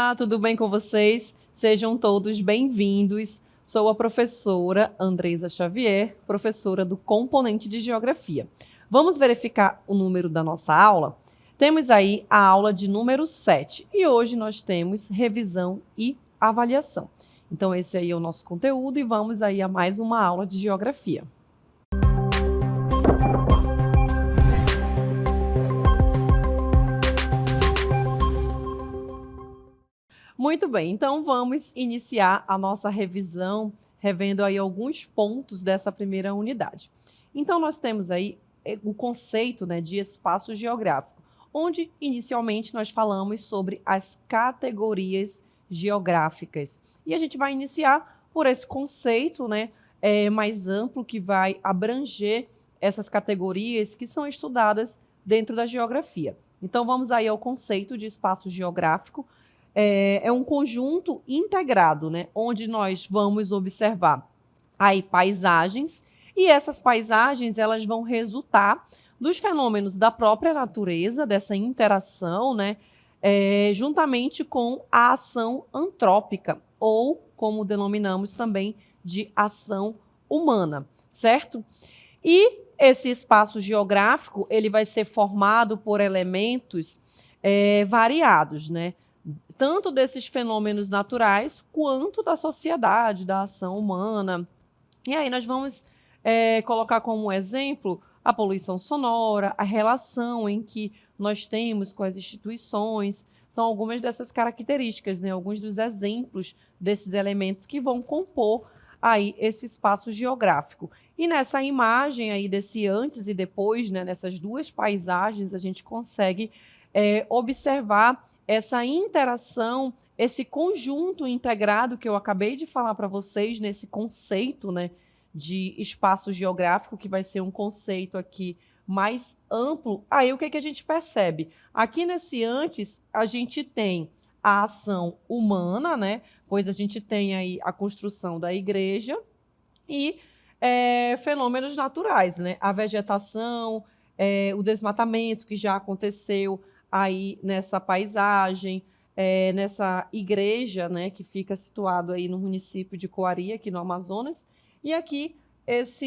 Olá, tudo bem com vocês? Sejam todos bem-vindos. Sou a professora Andresa Xavier, professora do componente de Geografia. Vamos verificar o número da nossa aula? Temos aí a aula de número 7 e hoje nós temos revisão e avaliação. Então esse aí é o nosso conteúdo e vamos aí a mais uma aula de Geografia. Muito bem, então vamos iniciar a nossa revisão, revendo aí alguns pontos dessa primeira unidade. Então nós temos aí o conceito, de espaço geográfico, onde inicialmente nós falamos sobre as categorias geográficas. E a gente vai iniciar por esse conceito, mais amplo, que vai abranger essas categorias que são estudadas dentro da geografia. Então vamos aí ao conceito de espaço geográfico. É um conjunto integrado, onde nós vamos observar aí paisagens, e essas paisagens elas vão resultar dos fenômenos da própria natureza, dessa interação, juntamente com a ação antrópica, ou como denominamos também de ação humana, certo? E esse espaço geográfico ele vai ser formado por elementos variados, tanto desses fenômenos naturais, quanto da sociedade, da ação humana. E aí nós vamos colocar como exemplo a poluição sonora, a relação em que nós temos com as instituições. São algumas dessas características, alguns dos exemplos desses elementos que vão compor aí esse espaço geográfico. E nessa imagem aí desse antes e depois, nessas duas paisagens, a gente consegue observar essa interação, esse conjunto integrado que eu acabei de falar para vocês, nesse conceito, de espaço geográfico, que vai ser um conceito aqui mais amplo. Aí o que a gente percebe? Aqui nesse antes, a gente tem a ação humana, pois a gente tem aí a construção da igreja e fenômenos naturais, a vegetação, o desmatamento que já aconteceu aí nessa paisagem, nessa igreja, que fica situado aí no município de Coari, aqui no Amazonas. E aqui,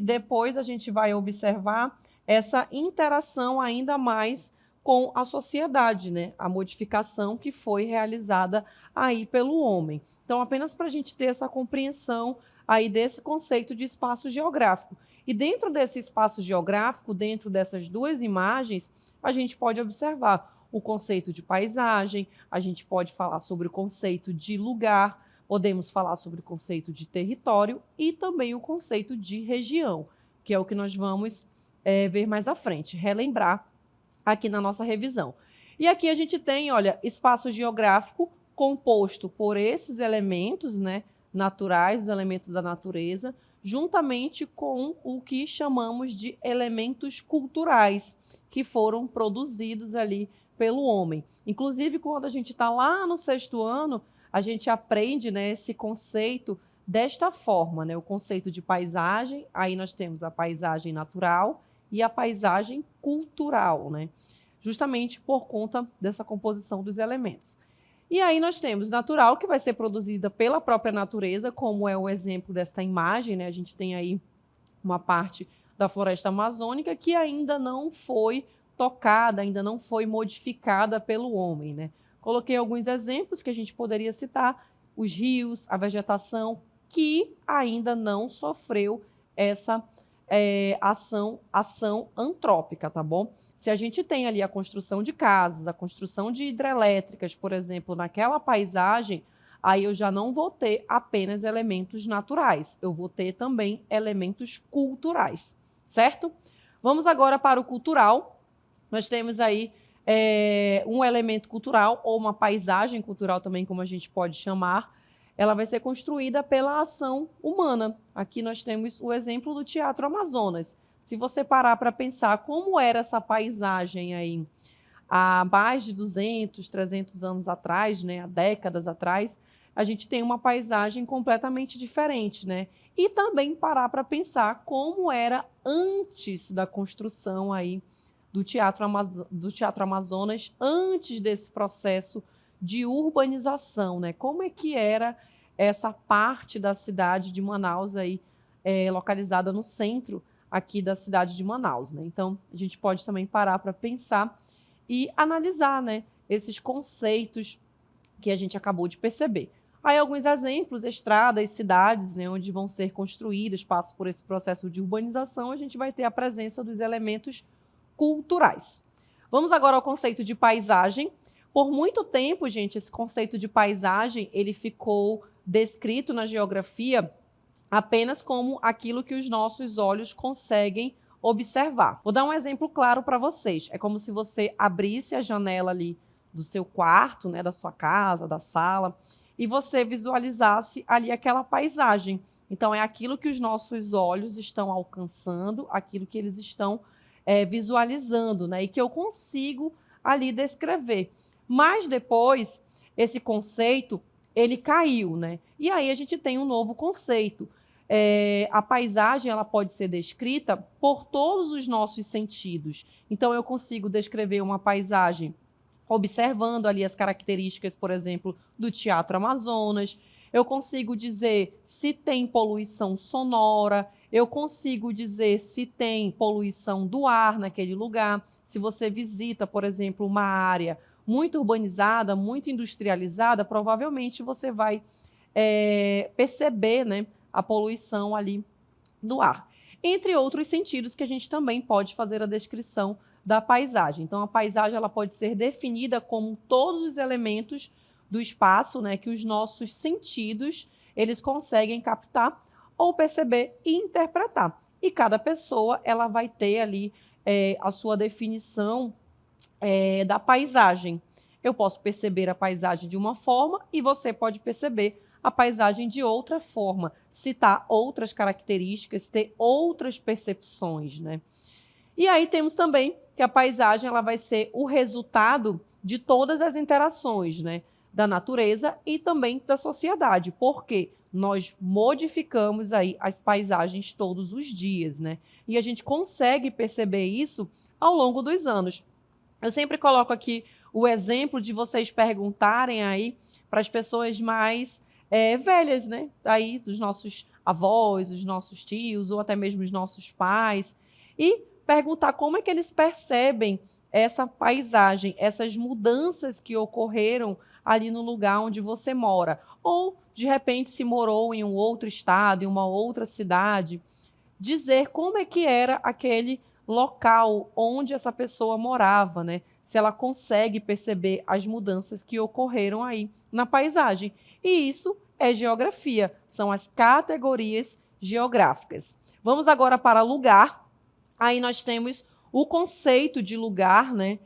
depois a gente vai observar essa interação ainda mais com a sociedade, a modificação que foi realizada aí pelo homem. Então, apenas para a gente ter essa compreensão aí desse conceito de espaço geográfico. E dentro desse espaço geográfico, dentro dessas duas imagens, a gente pode observar o conceito de paisagem, a gente pode falar sobre o conceito de lugar, podemos falar sobre o conceito de território e também o conceito de região, que é o que nós vamos ver mais à frente, relembrar aqui na nossa revisão. E aqui a gente tem, olha, espaço geográfico composto por esses elementos, naturais, os elementos da natureza, juntamente com o que chamamos de elementos culturais, que foram produzidos ali pelo homem. Inclusive, quando a gente está lá no 6º ano, a gente aprende esse conceito desta forma, o conceito de paisagem. Aí nós temos a paisagem natural e a paisagem cultural, justamente por conta dessa composição dos elementos. E aí nós temos natural, que vai ser produzida pela própria natureza, como é o exemplo desta imagem, a gente tem aí uma parte da floresta amazônica que ainda não foi tocada, ainda não foi modificada pelo homem, Coloquei alguns exemplos que a gente poderia citar: os rios, a vegetação, que ainda não sofreu essa ação antrópica, tá bom? Se a gente tem ali a construção de casas, a construção de hidrelétricas, por exemplo, naquela paisagem, aí eu já não vou ter apenas elementos naturais, eu vou ter também elementos culturais, certo? Vamos agora para o cultural. Nós temos aí um elemento cultural, ou uma paisagem cultural também, como a gente pode chamar. Ela vai ser construída pela ação humana. Aqui nós temos o exemplo do Teatro Amazonas. Se você parar para pensar como era essa paisagem aí há mais de 200, 300 anos atrás, há décadas atrás, a gente tem uma paisagem completamente diferente, E também parar para pensar como era antes da construção aí do Teatro Amazonas, antes desse processo de urbanização, né? Como é que era essa parte da cidade de Manaus aí, localizada no centro aqui da cidade de Manaus, né? Então, a gente pode também parar para pensar e analisar, né, esses conceitos que a gente acabou de perceber. Aí alguns exemplos, estradas, cidades, né, onde vão ser construídas, passam por esse processo de urbanização, a gente vai ter a presença dos elementos culturais. Vamos agora ao conceito de paisagem. Por muito tempo, gente, esse conceito de paisagem, ele ficou descrito na geografia apenas como aquilo que os nossos olhos conseguem observar. Vou dar um exemplo claro para vocês. É como se você abrisse a janela ali do seu quarto, né, da sua casa, da sala, e você visualizasse ali aquela paisagem. Então, é aquilo que os nossos olhos estão alcançando, aquilo que eles estão visualizando, né, e que eu consigo ali descrever. Mas depois, esse conceito, ele caiu, né? E aí a gente tem um novo conceito. A paisagem, ela pode ser descrita por todos os nossos sentidos. Então, eu consigo descrever uma paisagem observando ali as características, por exemplo, do Teatro Amazonas. Eu consigo dizer se tem poluição sonora, eu consigo dizer se tem poluição do ar naquele lugar. Se você visita, por exemplo, uma área muito urbanizada, muito industrializada, provavelmente você vai perceber, né, a poluição ali do ar. Entre outros sentidos que a gente também pode fazer a descrição da paisagem. Então, a paisagem ela pode ser definida como todos os elementos do espaço, né, que os nossos sentidos eles conseguem captar ou perceber e interpretar. E cada pessoa ela vai ter ali a sua definição da paisagem. Eu posso perceber a paisagem de uma forma e você pode perceber a paisagem de outra forma, citar outras características, ter outras percepções, né? E aí temos também que a paisagem ela vai ser o resultado de todas as interações, né, da natureza e também da sociedade, porque nós modificamos aí as paisagens todos os dias, né? E a gente consegue perceber isso ao longo dos anos. Eu sempre coloco aqui o exemplo de vocês perguntarem aí para as pessoas mais velhas, né? Aí dos nossos avós, dos nossos tios ou até mesmo os nossos pais e perguntar como é que eles percebem essa paisagem, essas mudanças que ocorreram ali no lugar onde você mora. Ou, de repente, se morou em um outro estado, em uma outra cidade, dizer como é que era aquele local onde essa pessoa morava, né? Se ela consegue perceber as mudanças que ocorreram aí na paisagem. E isso é geografia, são as categorias geográficas. Vamos agora para lugar. Aí nós temos o conceito de lugar, né,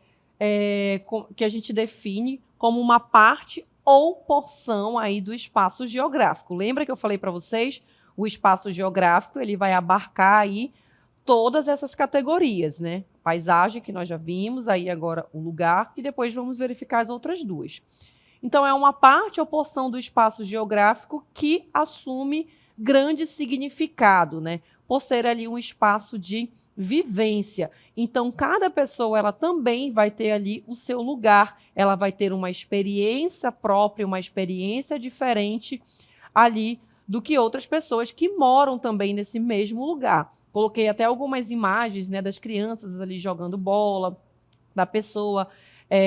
que a gente define como uma parte ou porção aí do espaço geográfico. Lembra que eu falei para vocês? O espaço geográfico ele vai abarcar aí todas essas categorias, né? Paisagem, que nós já vimos, aí agora o lugar, e depois vamos verificar as outras duas. Então, é uma parte ou porção do espaço geográfico que assume grande significado, né? Por ser ali um espaço de vivência. Então, cada pessoa ela também vai ter ali o seu lugar, ela vai ter uma experiência própria, uma experiência diferente ali do que outras pessoas que moram também nesse mesmo lugar. Coloquei até algumas imagens, né, das crianças ali jogando bola, da pessoa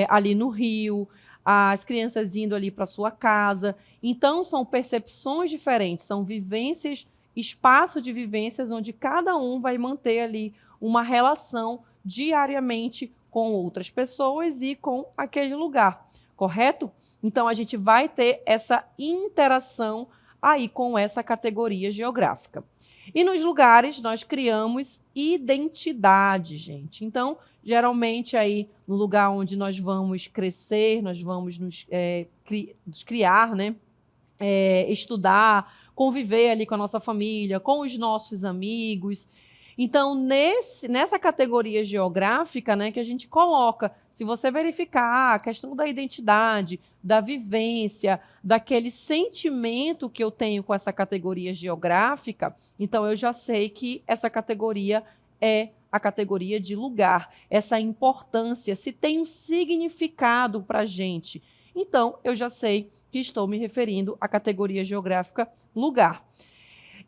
ali no rio, as crianças indo ali para sua casa. Então, são percepções diferentes, são vivências, espaço de vivências onde cada um vai manter ali uma relação diariamente com outras pessoas e com aquele lugar, correto? Então, a gente vai ter essa interação aí com essa categoria geográfica. E nos lugares nós criamos identidade, gente. Então, geralmente aí no lugar onde nós vamos crescer, nós vamos nos criar, né? Estudar, conviver ali com a nossa família, com os nossos amigos. Então, nessa categoria geográfica, né, que a gente coloca, se você verificar a questão da identidade, da vivência, daquele sentimento que eu tenho com essa categoria geográfica, então eu já sei que essa categoria é a categoria de lugar, essa importância, se tem um significado para a gente. Então, eu já sei que estou me referindo à categoria geográfica lugar.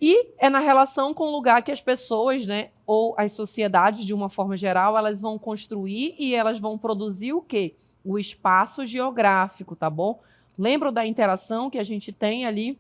E é na relação com o lugar que as pessoas, né, ou as sociedades, de uma forma geral, elas vão construir e elas vão produzir o quê? O espaço geográfico, tá bom? Lembram da interação que a gente tem ali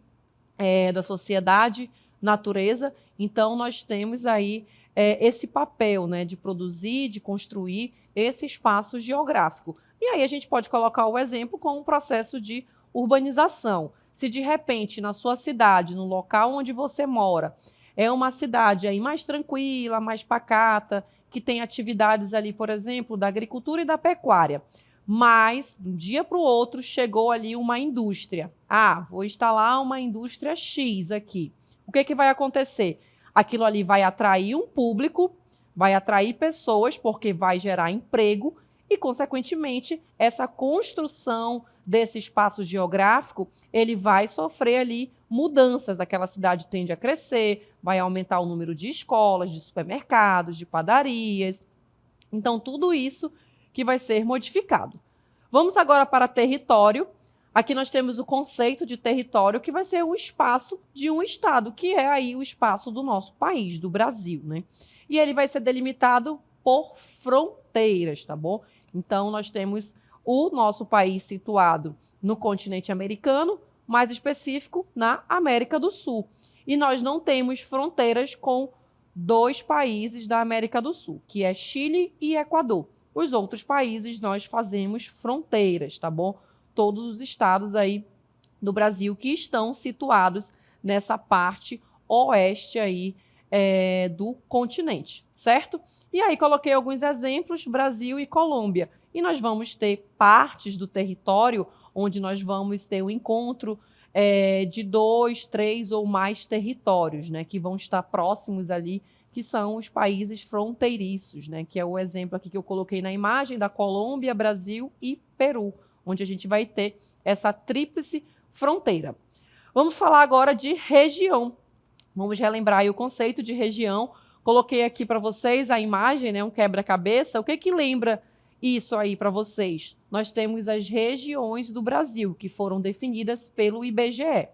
da sociedade, natureza? Então, nós temos aí esse papel, né, de produzir, de construir esse espaço geográfico. E aí a gente pode colocar o exemplo com um processo de urbanização. Se de repente na sua cidade, no local onde você mora, é uma cidade aí mais tranquila, mais pacata, que tem atividades ali, por exemplo, da agricultura e da pecuária, mas de um dia para o outro chegou ali uma indústria. Ah, vou instalar uma indústria X aqui. O que vai acontecer? Aquilo ali vai atrair um público, vai atrair pessoas, porque vai gerar emprego e, consequentemente, essa construção desse espaço geográfico, ele vai sofrer ali mudanças. Aquela cidade tende a crescer, vai aumentar o número de escolas, de supermercados, de padarias. Então, tudo isso que vai ser modificado. Vamos agora para território. Aqui nós temos o conceito de território, que vai ser o espaço de um estado, que é aí o espaço do nosso país, do Brasil, né? E ele vai ser delimitado por fronteiras, tá bom? Então, nós temos o nosso país situado no continente americano, mais específico, na América do Sul. E nós não temos fronteiras com 2 países da América do Sul, que é Chile e Equador. Os outros países nós fazemos fronteiras, tá bom? Todos os estados aí do Brasil que estão situados nessa parte oeste aí do continente, certo? E aí coloquei alguns exemplos, Brasil e Colômbia. E nós vamos ter partes do território onde nós vamos ter o encontro de 2, 3 ou mais territórios, né, que vão estar próximos ali, que são os países fronteiriços, né, que é o exemplo aqui que eu coloquei na imagem da Colômbia, Brasil e Peru, onde a gente vai ter essa tríplice fronteira. Vamos falar agora de região. Vamos relembrar aí o conceito de região. Coloquei aqui para vocês a imagem, né, um quebra-cabeça. O que lembra isso aí para vocês? Nós temos as regiões do Brasil, que foram definidas pelo IBGE.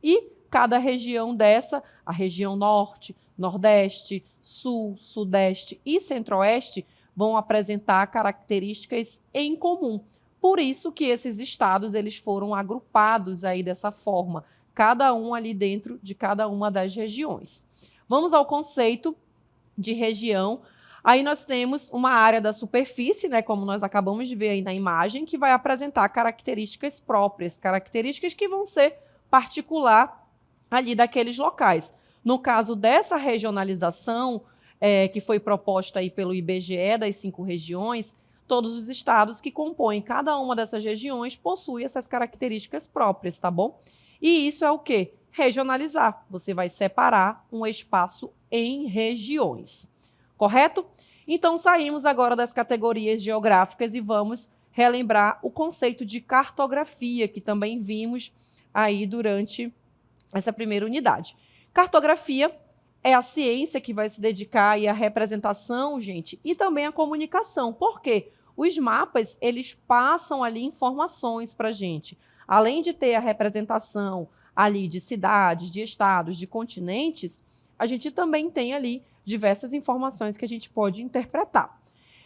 E cada região dessa, a região norte, nordeste, sul, sudeste e centro-oeste, vão apresentar características em comum. Por isso que esses estados eles foram agrupados aí dessa forma, cada um ali dentro de cada uma das regiões. Vamos ao conceito de região. Aí nós temos uma área da superfície, né, como nós acabamos de ver aí na imagem, que vai apresentar características próprias, características que vão ser particular ali daqueles locais. No caso dessa regionalização, que foi proposta aí pelo IBGE, das 5 regiões, todos os estados que compõem cada uma dessas regiões possuem essas características próprias, tá bom? E isso é o quê? Regionalizar. Você vai separar um espaço em regiões. Correto? Então, saímos agora das categorias geográficas e vamos relembrar o conceito de cartografia, que também vimos aí durante essa primeira unidade. Cartografia é a ciência que vai se dedicar aí à representação, gente, e também à comunicação. Por quê? Os mapas, eles passam ali informações para a gente. Além de ter a representação ali de cidades, de estados, de continentes, a gente também tem ali diversas informações que a gente pode interpretar.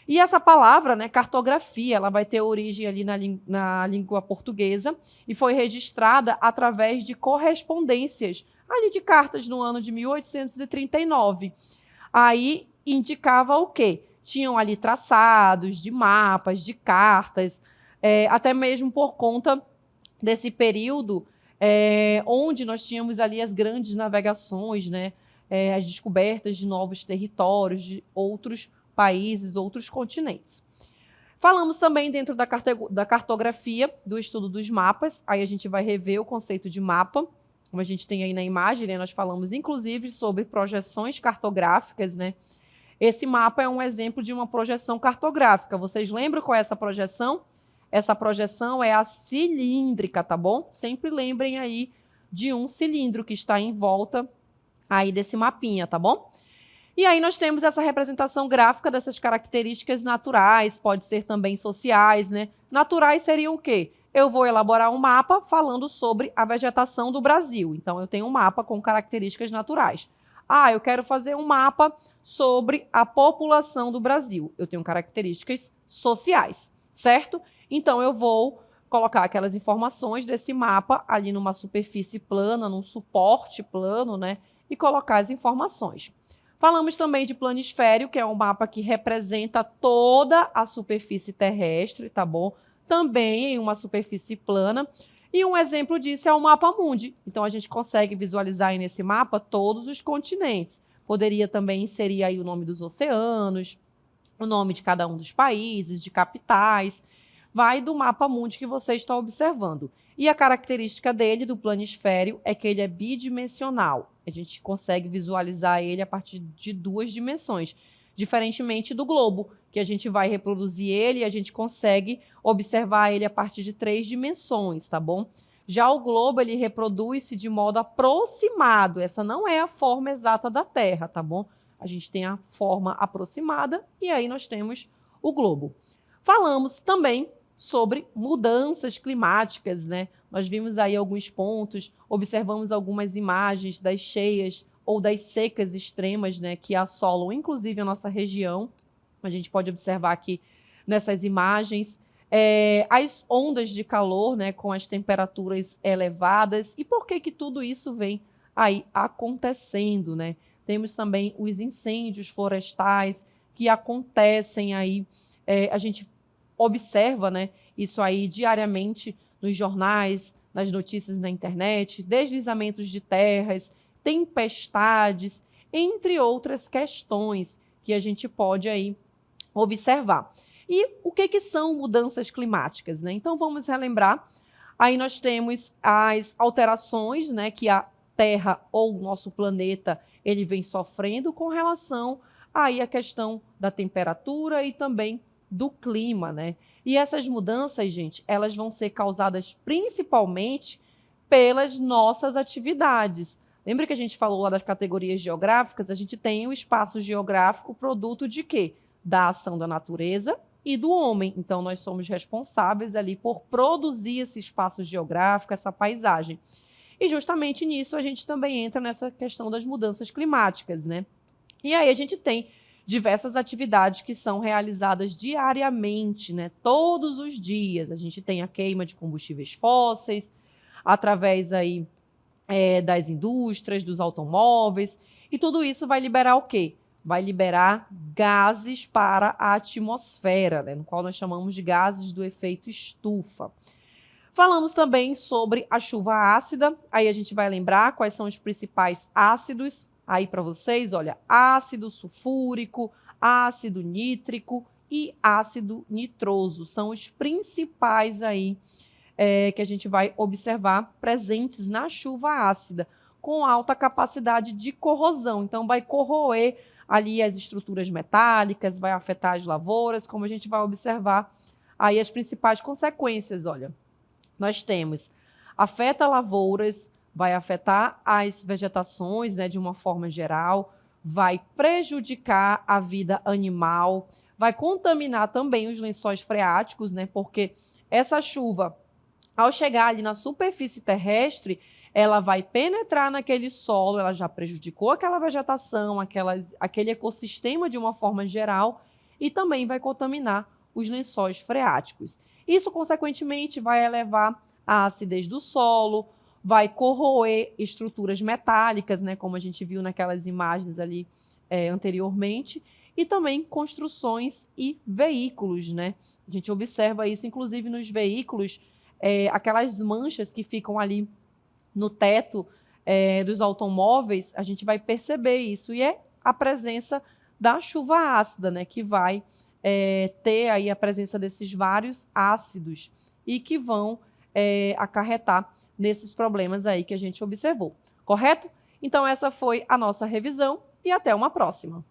E essa palavra, né, cartografia, ela vai ter origem ali na língua portuguesa e foi registrada através de correspondências, ali de cartas no ano de 1839. Aí indicava o quê? Tinham ali traçados de mapas, de cartas, até mesmo por conta desse período onde nós tínhamos ali as grandes navegações, né, as descobertas de novos territórios, de outros países, outros continentes. Falamos também dentro da cartografia, do estudo dos mapas, aí a gente vai rever o conceito de mapa, como a gente tem aí na imagem, né, nós falamos inclusive sobre projeções cartográficas, né? Esse mapa é um exemplo de uma projeção cartográfica. Vocês lembram qual é essa projeção? Essa projeção é a cilíndrica, tá bom? Sempre lembrem aí de um cilindro que está em volta aí desse mapinha, tá bom? E aí nós temos essa representação gráfica dessas características naturais, pode ser também sociais, né? Naturais seriam o quê? eu vou elaborar um mapa falando sobre a vegetação do Brasil. Então, eu tenho um mapa com características naturais. Ah, eu quero fazer um mapa sobre a população do Brasil. Eu tenho características sociais, certo? Então, eu vou colocar aquelas informações desse mapa ali numa superfície plana, num suporte plano, né? E colocar as informações. Falamos também de planisfério, que é um mapa que representa toda a superfície terrestre, tá bom? Também em uma superfície plana. E um exemplo disso é o mapa mundi. Então, a gente consegue visualizar aí nesse mapa todos os continentes. Poderia também inserir aí o nome dos oceanos, o nome de cada um dos países, de capitais. Vai do mapa mundi que você está observando. E a característica dele, do planisfério, é que ele é bidimensional. A gente consegue visualizar ele a partir de 2 dimensões, diferentemente do globo, que a gente vai reproduzir ele e a gente consegue observar ele a partir de 3 dimensões, tá bom? Já o globo, ele reproduz-se de modo aproximado. Essa não é a forma exata da Terra, tá bom? A gente tem a forma aproximada e aí nós temos o globo. Falamos também sobre mudanças climáticas, né? Nós vimos aí alguns pontos, observamos algumas imagens das cheias ou das secas extremas, né, que assolam inclusive a nossa região. A gente pode observar aqui nessas imagens as ondas de calor, né, com as temperaturas elevadas. E por que que tudo isso vem aí acontecendo, né? Temos também os incêndios florestais que acontecem aí, a gente observa, né, isso aí diariamente nos jornais, nas notícias na internet, deslizamentos de terras, tempestades, entre outras questões que a gente pode aí observar. E o que que são mudanças climáticas, né? Então vamos relembrar. Aí nós temos as alterações, né, que a Terra ou o nosso planeta ele vem sofrendo com relação aí à questão da temperatura e também do clima, né? E essas mudanças, gente, elas vão ser causadas principalmente pelas nossas atividades. Lembra que a gente falou lá das categorias geográficas? A gente tem o espaço geográfico produto de quê? Da ação da natureza e do homem. Então, nós somos responsáveis ali por produzir esse espaço geográfico, essa paisagem. E justamente nisso a gente também entra nessa questão das mudanças climáticas, né? E aí a gente tem diversas atividades que são realizadas diariamente, né? Todos os dias. A gente tem a queima de combustíveis fósseis, através aí, das indústrias, dos automóveis, e tudo isso vai liberar o quê? Vai liberar gases para a atmosfera, né? No qual nós chamamos de gases do efeito estufa. Falamos também sobre a chuva ácida, aí a gente vai lembrar quais são os principais ácidos, aí para vocês, olha, ácido sulfúrico, ácido nítrico e ácido nitroso, são os principais aí que a gente vai observar presentes na chuva ácida, com alta capacidade de corrosão, então vai corroer ali as estruturas metálicas, vai afetar as lavouras, como a gente vai observar aí as principais consequências, olha. Nós temos, afeta lavouras, vai afetar as vegetações, né, de uma forma geral, vai prejudicar a vida animal, vai contaminar também os lençóis freáticos, né, porque essa chuva, ao chegar ali na superfície terrestre, ela vai penetrar naquele solo, ela já prejudicou aquela vegetação, aquele ecossistema de uma forma geral, e também vai contaminar os lençóis freáticos. Isso, consequentemente, vai elevar a acidez do solo, vai corroer estruturas metálicas, né, como a gente viu naquelas imagens ali anteriormente, e também construções e veículos, né? A gente observa isso, inclusive, nos veículos, aquelas manchas que ficam ali no teto dos automóveis, a gente vai perceber isso, e é a presença da chuva ácida, né, que vai ter aí a presença desses vários ácidos e que vão acarretar nesses problemas aí que a gente observou, correto? Então essa foi a nossa revisão e até uma próxima.